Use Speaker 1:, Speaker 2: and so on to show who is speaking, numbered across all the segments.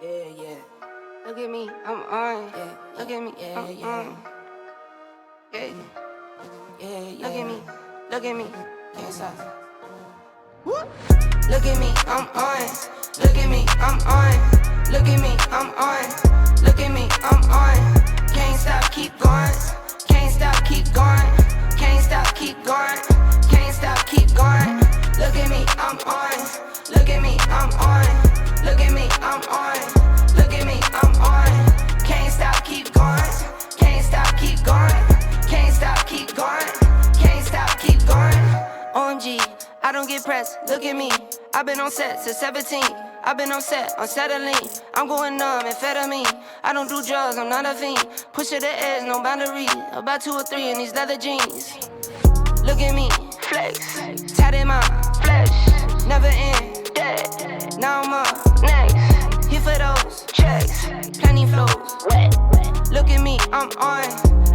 Speaker 1: yeah.
Speaker 2: Look at me, I'm on.
Speaker 1: Yeah,
Speaker 2: Look at me, I'm on. Yeah. Look at me, look at me.
Speaker 1: Can't stop.
Speaker 2: Look at me, I'm on. Look at me, I'm on. Look at me, I'm on. Look at me, I'm on. Can't stop, keep going. Can't stop, keep going. Can't stop, keep going. Can't stop, keep going. Look at me, I'm on. Look at me, I'm on. Look at me, I'm on. Look at me, I'm on. Can't stop, keep going. Can't stop, keep going. Can't stop, keep going. Can't stop, keep going. OMG, I don't get pressed. Look at me. I've been on set since 17. I've been on set, unsettling. I'm going numb, amphetamine. I don't do drugs, I'm not a fiend. Push it to edge, no boundary. About 2 or 3 in these leather jeans. Look at me, flex. Tatted my flesh. Never end, dead. Now I'm up, next. Here for those checks. Plenty flows, wet. Look at me, I'm on.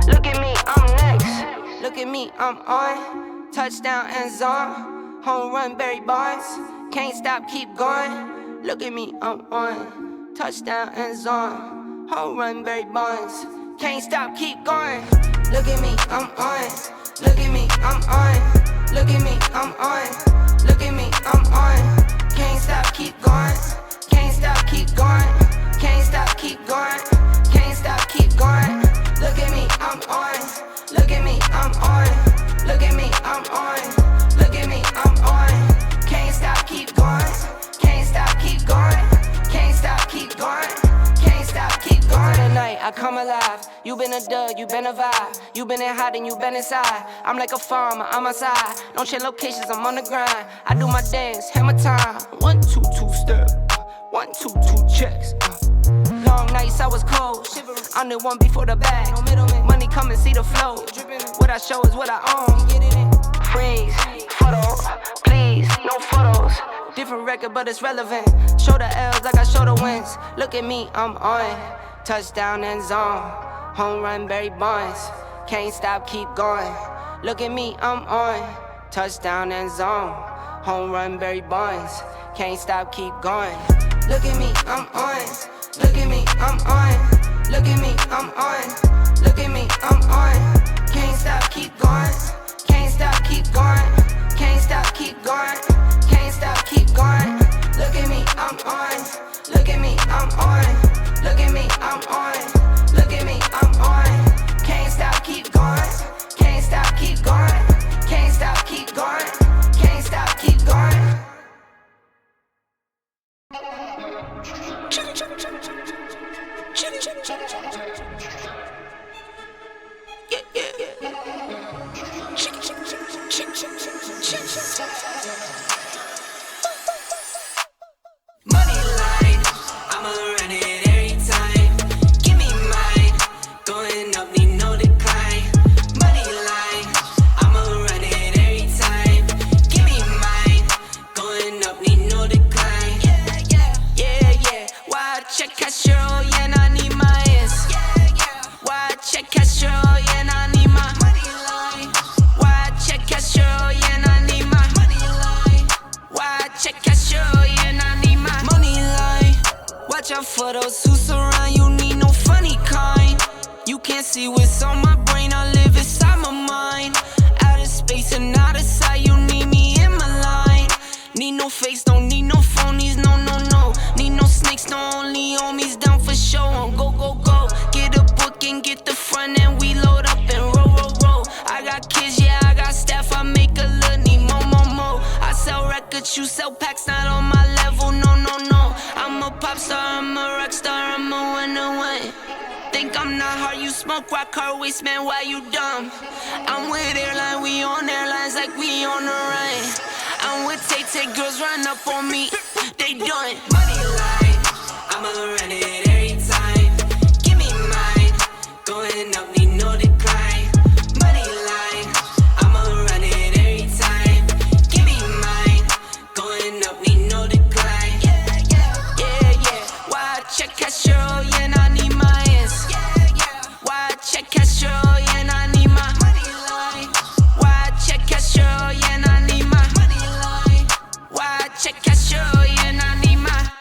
Speaker 2: Look at me, I'm next. Look at me, I'm on. Touchdown and zone. Home run, Barry Bonds. Can't stop, keep going. Look at me, I'm on. Touchdown and zone. Home run, Barry Bonds. Can't stop, keep going. Look at me, I'm on. Look at me, I'm on. Look at me, I'm on. Look at me, I'm on. Can't stop, keep going. Can't stop, keep going. Can't stop, keep going. Can't stop, keep going. Look at me, I'm on. Look at me, I'm on. Look at me, I'm on. Look at me, I'm on. Can't stop, keep going. Can't stop, keep going. Can't stop, keep going. Can't stop, keep going. Tonight I come alive. You been a dud, you been a vibe. You been in hot and you been inside. I'm like a farmer, I'm outside. Don't share locations, I'm on the grind. I do my dance, hammer time. 1, 2, 2 step. 1, 2, 2 checks. Long nights I was cold. I'm the one before the bag. Money come and see the flow. What I show is what I own. Freeze, photo, please, no photos. Different record, but it's relevant. Show the L's like I show the wins. Look at me, I'm on. Touchdown and zone. Home run, Barry Bonds. Can't stop, keep going. Look at me, I'm on. Touchdown and zone. Home run, Barry Bonds. Can't stop, keep going. Look at me, I'm on. Look at me, I'm on. Look at me, I'm on. Look at me, I'm on. Can't stop, keep going. Can't stop, keep going. Can't stop, keep going. Can't stop, keep going. Look at me, I'm on. Look at me, I'm on. Look at me, I'm on. Look at me, I'm on. Can't stop, keep going. Can't stop, keep going. Can't stop, keep going. Can't stop, keep going.
Speaker 3: Money line, I'ma run it every time. Give me mine, going up, need no decline. Money line, I'ma run it every time. Give me mine, going up, need no decline. Yeah. Why check Castro, yeah, I need my ass. Why check Castro, yeah, I need my money line. Why check Castro, yeah, I need my money line. Why check Castro, yeah, I need my money line. Watch out for those who surround you, need no funny kind. You can't see what's on my brain, I live inside my mind. Out of space and out of sight, you need me in my line. Need no fakes, don't need no phonies, no. Need no snakes, no only homies down for show. Go. Get a book and get the front and we load up and roll. I got kids, yeah, I got staff, I make a little need more. I sell records, you sell packs, not on my level, no. I'm a pop star, I'm a rock star, I'm a winner. Think I'm not hard, you smoke rock hard waste, man, why you dumb? I'm with airline, we on airlines like we on the run. I'm with Tay, girls run up on me, they done. Money line, I'ma run it every time. Give me mine, going up, need no decline. Money line, I'ma run it every time. Give me mine, going up, need no decline. Yeah. Why check Castro, yeah, I need my ass. Why check Castro, yeah, I need my money line. Why check Castro, yeah, I need my money line. Why check Castro, yeah, I need my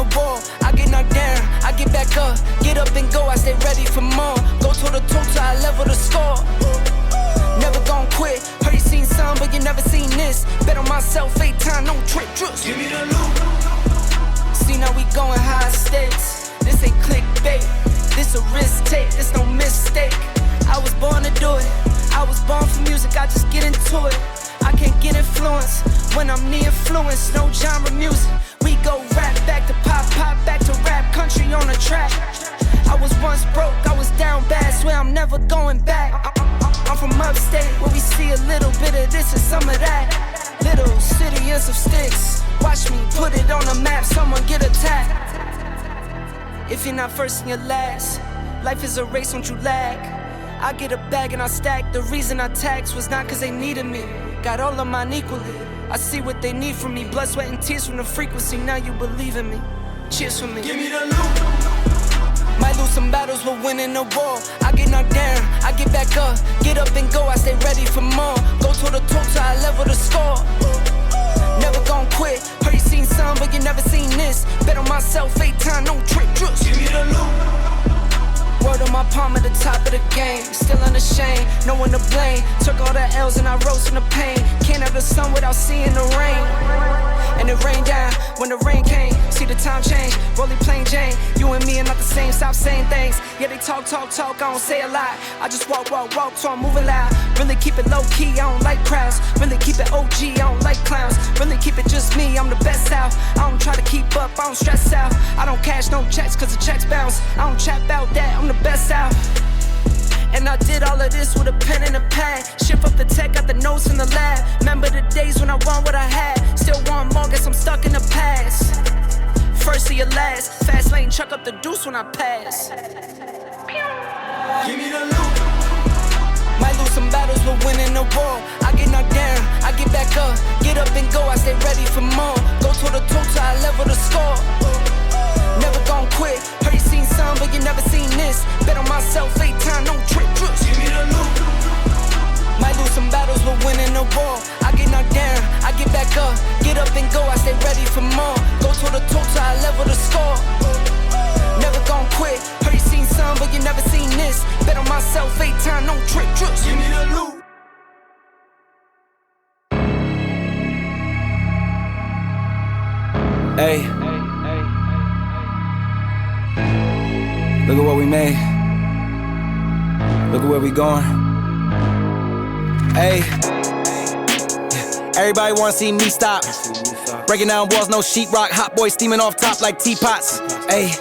Speaker 2: a war, I get knocked down, I get back up, get up and go, I stay ready for more. Go toe to toe till I level the score. Never gon' quit. Heard you seen some, but you never seen this. Bet on myself 8 times, no trick, trust.
Speaker 1: Give me the loot.
Speaker 2: See now we going high stakes. This ain't clickbait. This a risk take. This no mistake. I was born to do it. I was born for music. I just get into it. I can't get influenced when I'm near influence. No genre music. We go rap back to pop, pop back to rap. Country on the track. I was once broke. I was down bad. Swear I'm never going back. I'm from upstate where we see a little bit of this and some of that. Little city and some sticks. Watch me put it on the map, someone get attacked. If you're not first and you're last, life is a race, don't you lag. I get a bag and I stack. The reason I taxed was not cause they needed me. Got all of mine equally. I see what they need from me. Blood, sweat, and tears from the frequency. Now you believe in me. Cheers for me.
Speaker 1: Give me the loot.
Speaker 2: Might lose some battles, but winning the war. I get knocked down, I get back up, get up and go, I stay ready for more. Go toe to toe till I level the score. Never gon' quit. Heard you seen some, but you never seen this. Bet on myself 8 times, no trick, trust.
Speaker 1: Give me the loot.
Speaker 2: Word on my palm at the top of the game. Still unashamed, no one to blame. Took all the L's and I rose from the pain. Can't have the sun without seeing the rain. And it rained down when the rain came. See the time change, rolling plain Jane. You and me are not the same, stop saying things. Yeah, they talk, I don't say a lot. I just walk, so I'm moving loud. Really keep it low key, I don't like crowds. Really keep it OG, I don't like clowns. Really keep it just me, I'm the best out. I don't try to keep up, I don't stress out. I don't cash no checks cause the checks bounce. I don't chat about that, I'm the best out. And I did all of this with a pen and a pad. Shift up the tech, got the notes in the lab. Remember the days when I want what I had. Still want more, guess I'm stuck in the past. First or your last, fast lane, chuck up the deuce when I pass.
Speaker 1: Give me the loot.
Speaker 2: Might lose some battles, but winning the war. I get knocked down, I get back up, get up and go, I stay ready for more. Go toe to toe till I level the score. Never gon' quit. Heard you seen some, but you never seen this. Bet on myself 8 times, no trick, trust.
Speaker 1: Give me the loot.
Speaker 2: Might lose some battles, but winning the war. I get knocked down, I get back up, get up and go, I stay ready for more. Go toe to toe till I level the score. Never gon' quit. Heard you seen some, but you never seen this. Bet on myself 8 times, no trick, trust.
Speaker 1: Give me the loot.
Speaker 4: Hey, look at what we made. Look at where we going. Hey, everybody wanna see me stop. Breaking down walls, no sheetrock. Hot boy steaming off top like teapots. Hey,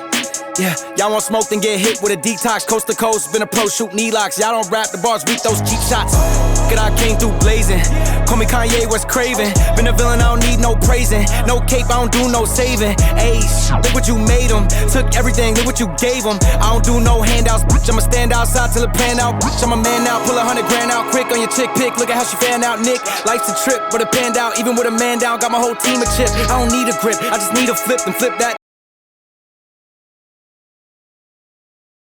Speaker 4: yeah, y'all want smoke, then get hit with a detox. Coast to coast, been a pro, shoot knee locks. Y'all don't rap, the bars weak, those cheap shots. Good, I came through blazing. Call me Kanye, West Craven. Been a villain, I don't need no praising. No cape, I don't do no saving. Ayy, look what you made them. Took everything, look what you gave them. I don't do no handouts, bitch. I'ma stand outside till it pan out. Bitch, I'm a man now, pull 100 grand out quick on your chick pick. Look at how she fan out, Nick. Life's a trip, but it panned out. Even with a man down, got my whole team a chip. I don't need a grip, I just need a flip and flip that